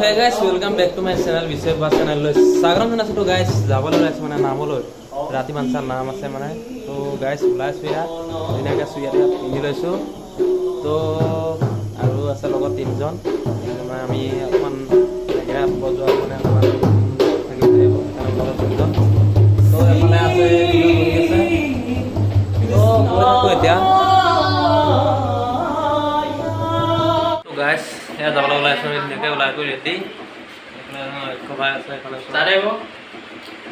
Hey guys, welcome back to my channel Vishek Bas channel. Sagram jana to guys jabal ola ase mane namolo rati mansar naam ase mane to guys ulai suya dinaka suya pindi loisu to aru ase logot tinjon mane ami akman ya bojo mane akman thaki thaibo kana logot tinjon to emane ase to ko etia to guys ya jabal ola ase dinaka ulai ko ready কবাই আছে এখানে চাৰেব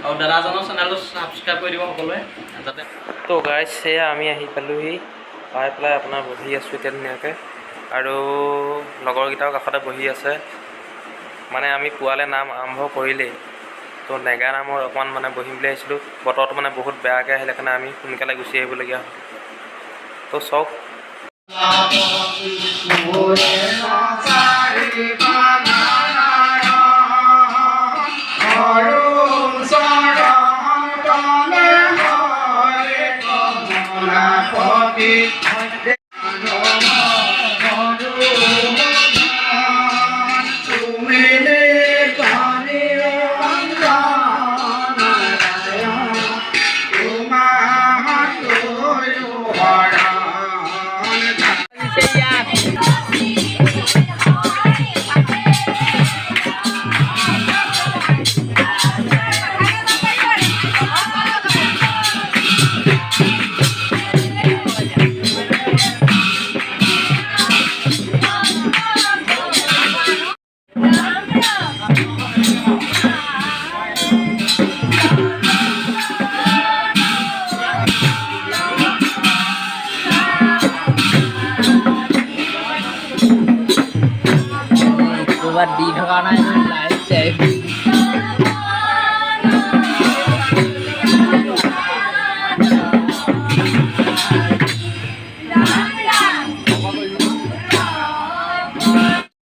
আৰু দাদাজনৰ চেনেলটো subscribe কৰি দিব সকলোৱে যাতে তো গাইস সেয়া আমি আহি পালোহি পাই পেলাই আপোনাৰ বহি আছোঁ এতিয়া ধুনীয়াকৈ আৰু লগৰকেইটাও কাষতে বহি আছে মানে আমি পুৱালে নাম আৰম্ভ কৰিলেই তো নেগা নামৰ অকণমান মানে বহিম বুলি আহিছিলোঁ বতৰটো মানে বহুত বেয়াকৈ আহিলে কাৰণে আমি সোনকালে গুচি আহিবলগীয়া হ'ল তো চাওক